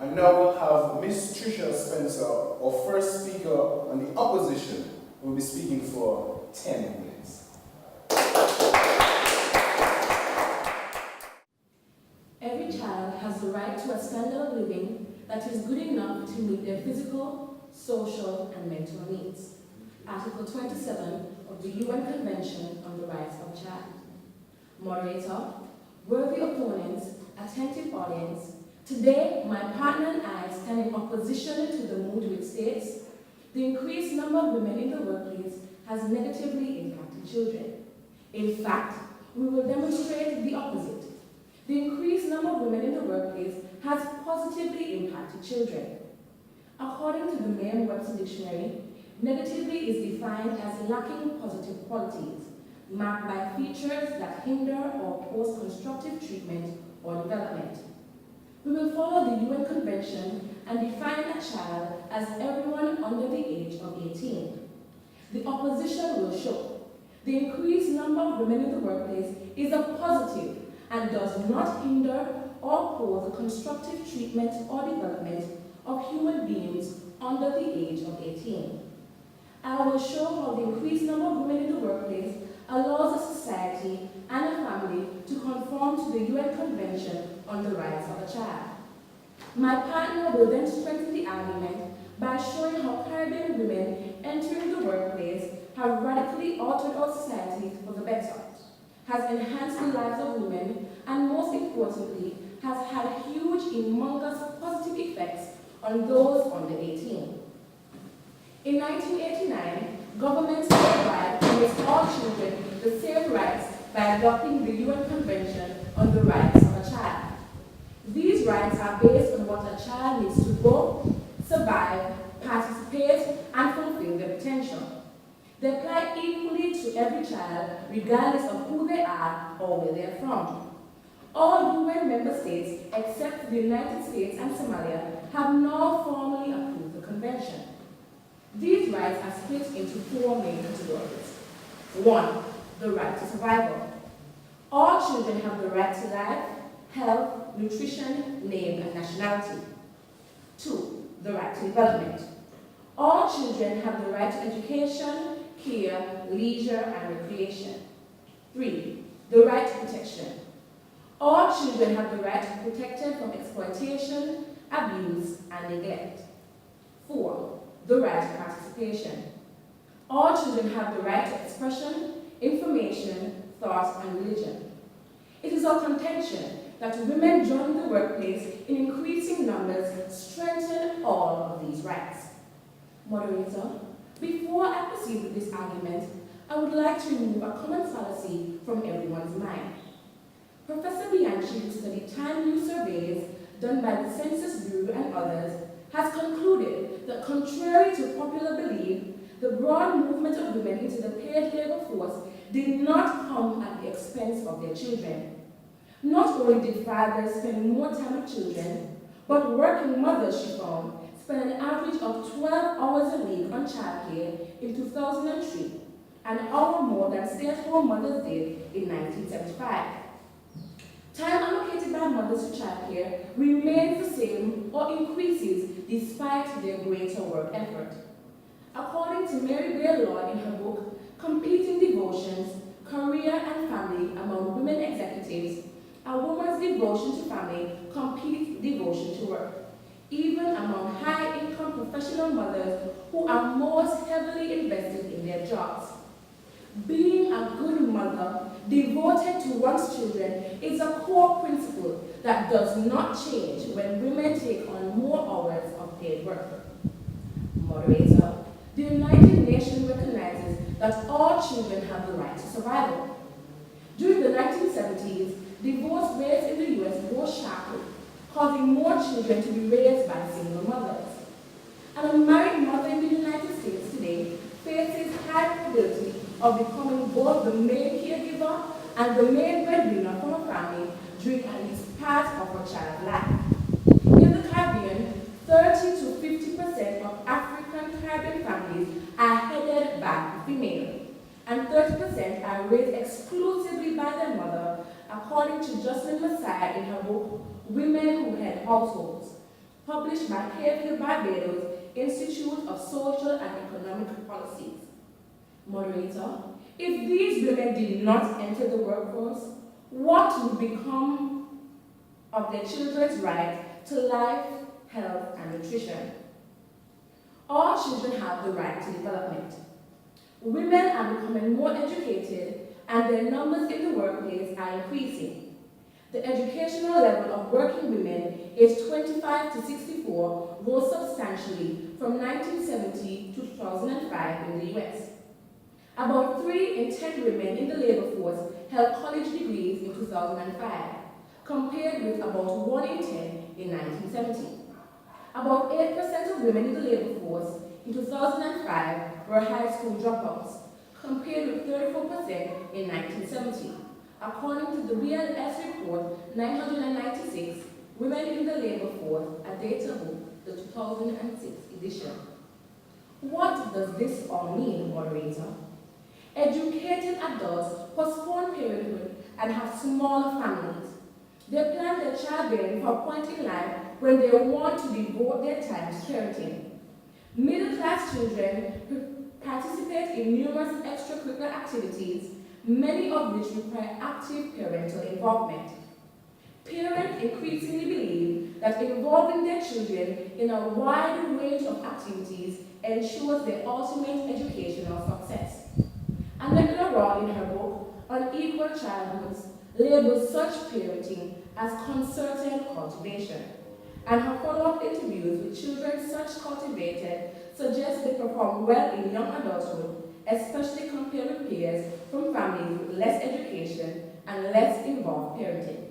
And now we'll have Miss Tricia Spencer, our first speaker on the opposition, who will be speaking for 10 minutes. Every child has the right to a standard of living that is good enough to meet their physical, social, and mental needs. Article 27 of the UN Convention on the Rights of Child. Moderator, worthy opponents, attentive audience, today my partner and I stand in opposition to the mood which states the increased number of women in the workplace has negatively impacted children. In fact, we will demonstrate the opposite. The increased number of women in the workplace has positively impacted children. According to the Merriam-Webster Dictionary, negatively is defined as lacking positive qualities, marked by features that hinder or oppose constructive treatment or development. We will follow the UN Convention and define a child as everyone under the age of 18. The opposition will show the increased number of women in the workplace is a positive and does not hinder or oppose the constructive treatment or development of human beings under the age of 18. I will show how the increased number of women in the workplace allows a society and a family to conform to the UN Convention on the Rights of a Child. My partner will then strengthen the argument by showing how Caribbean women entering the workplace have radically altered our society for the better, has enhanced the lives of women, and most importantly, has had huge, humongous positive effects on those under 18. In 1989, governments worldwide promised all children the same rights by adopting the UN Convention on the Rights of a Child. These rights are based on what a child needs to grow, survive, participate, and fulfill their potential. They apply equally to every child, regardless of who they are or where they are from. All UN member states, except the United States and Somalia, have now formally approved the convention. These rights are split into four main categories. 1. The right to survival. All children have the right to life, health, nutrition, name, and nationality. 2. The right to development. All children have the right to education, care, leisure, and recreation. 3. The right to protection. All children have the right to be protected from exploitation, abuse, and neglect. 4. The right to participation. All children have the right to expression, information, thought, and religion. It is our contention that women joining the workplace in increasing numbers strengthen all of these rights. Moderator, before I proceed with this argument, I would like to remove a common fallacy from everyone's mind. Professor Bianchi, who studied time use surveys done by the Census Bureau and others, has concluded that contrary to popular belief, the broad movement of women into the paid labor force did not come at the expense of their children. Not only did fathers spend more time with children, but working mothers, she found, spent an average of 12 hours a week on childcare in 2003, an hour more than stay-at-home mothers did in 1975. Time allocated by mothers to childcare remains the same or increases despite their greater work effort. According to Mary Gray Lloyd in her book, Competing Devotions, Career and Family Among Women Executives, a woman's devotion to family competes devotion to work, even among high-income professional mothers who are most heavily invested in their jobs. Being a good mother devoted to one's children is a core principle that does not change when women take on more hours of paid work. Moderator, the United Nations recognizes that all children have the right to survival. During the 1970s, divorce rates in the US rose sharply, causing more children to be raised by single mothers. And a married mother in the United States today faces high probability of becoming both the main caregiver and the main breadwinner for her family during at least part of her child's life. In the Caribbean, 30 to 50% of African Caribbean families are headed by a female, and 30% are raised exclusively by their mother, according to Jocelyn Messiah in her book, Women Who Head Households. published by Fairfield Barbados Institute of Social and Economic Policies. Moderator, if these women did not enter the workforce, what would become of their children's right to life, health, and nutrition? All children have the right to development. Women are becoming more educated, and their numbers in the workplace are increasing. The educational level of working women aged 25 to 64 rose substantially from 1970 to 2005 in the US. About 3 in 10 women in the labor force held college degrees in 2005, compared with about 1 in 10 in 1970. About 8% of women in the labor force in 2005 were high school dropouts, compared with 34% in 1970. According to the BLS report 996, Women in the Labor Force, a data book, the 2006 edition. What does this all mean, moderator? Educated adults postpone parenthood and have smaller families. They plan their childbearing for a point in life when they want to devote their time to parenting. Middle-class children participate in numerous extracurricular activities, many of which require active parental involvement. Parents increasingly believe that involving their children in a wide range of activities ensures their ultimate educational success. Annette Laurent, in her book, Unequal Childhoods, labels such parenting as concerted cultivation, and her follow-up interviews with children such cultivated suggest they perform well in young adulthood, especially compared with peers from families with less education and less involved parenting.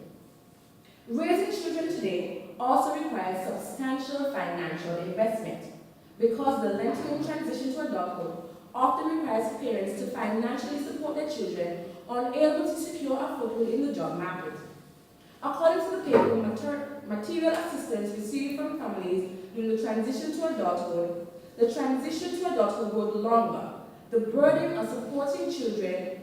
Raising children today also requires substantial financial investment because the lengthening transition to adulthood often requires parents to financially support their children unable to secure a foothold in the job market. According to the paper, material assistance received from families during the transition to adulthood, the transition to adulthood goes longer. The burden of supporting children,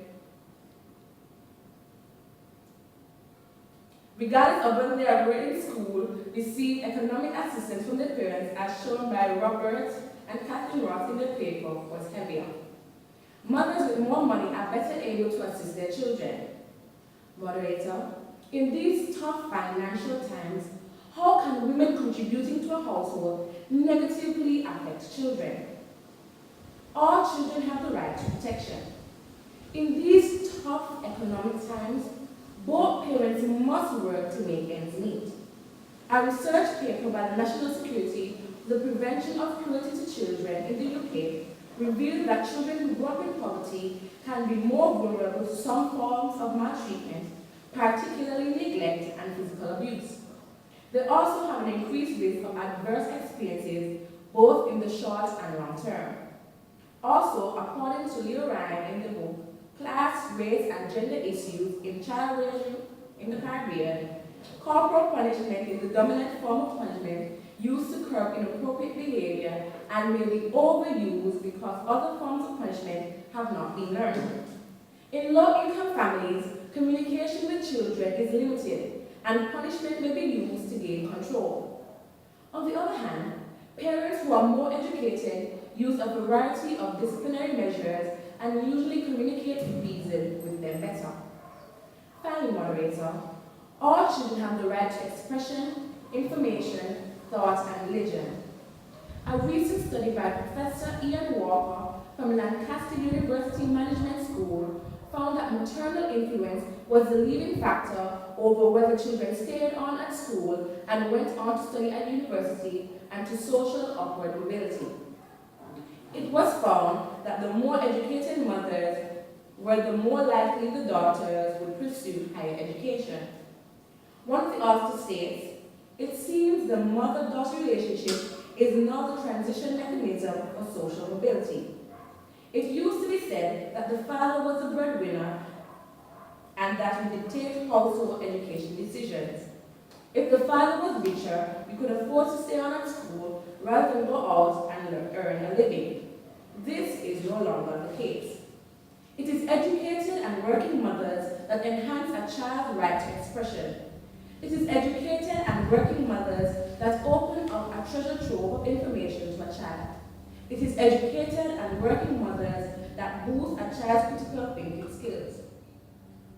regardless of whether they are in school, receive economic assistance from their parents, as shown by Robert and Kathleen Ross in their paper, was heavier. Mothers with more money are better able to assist their children. Moderator, in these tough financial times, how can women contributing to a household negatively affect children? All children have the right to protection. In these tough economic times, both parents must work to make ends meet. A research paper by the National Security for the Prevention of Cruelty to Children in the UK revealed that children who grow up in poverty can be more vulnerable to some forms of maltreatment, particularly neglect and physical abuse. They also have an increased risk of adverse experiences, both in the short and long term. Also, according to Leo Ryan in the book, Class, Race, and Gender Issues in Child Rearing in the Caribbean, corporal punishment is the dominant form of punishment used to curb inappropriate behavior and may be overused because other forms of punishment have not been learned. In low-income families, communication with children is limited, and punishment may be used to gain control. On the other hand, parents who are more educated use a variety of disciplinary measures and usually communicate reason with them better. Finally, moderator, all children have the right to expression, information, thought, and religion. A recent study by Professor Ian Walker from Lancaster University Management School found that maternal influence was the leading factor over whether children stayed on at school and went on to study at university and to social upward mobility. It was found that the more educated mothers were, the more likely the daughters would pursue higher education. One of the authors states, "It seems the mother-daughter relationship is now the transition mechanism for social mobility. It used to be said that the father was the breadwinner and that he dictated household education decisions. If the father was richer, you could afford to stay on at school rather than go out and earn a living. This is no longer the case. It is educated and working mothers that enhance a child's right to expression. It is educated and working mothers that open up a treasure trove of information to a child. It is educated and working mothers that boost a child's critical thinking skills.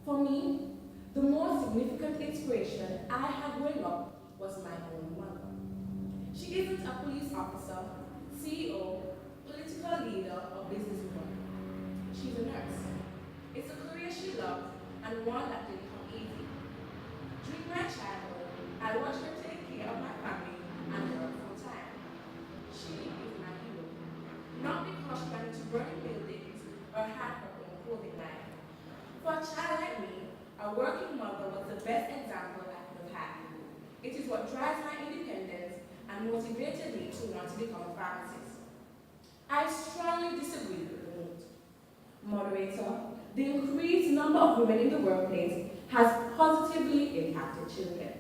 For me, the most significant inspiration I had growing up was my own mother. She isn't a police officer, CEO, political leader, or businesswoman. She's a nurse. It's a career she loved and one that didn't come easy. During my childhood, I watched her take care of my family and work full time. She is my hero. Not because she went to burning buildings or had her own clothing line. For a child like me, a working mother was the best example I could have had. It is what drives my independence and motivated me to want to become a pharmacist. I strongly disagree with the note. Moderator, the increased number of women in the workplace has positively impacted children.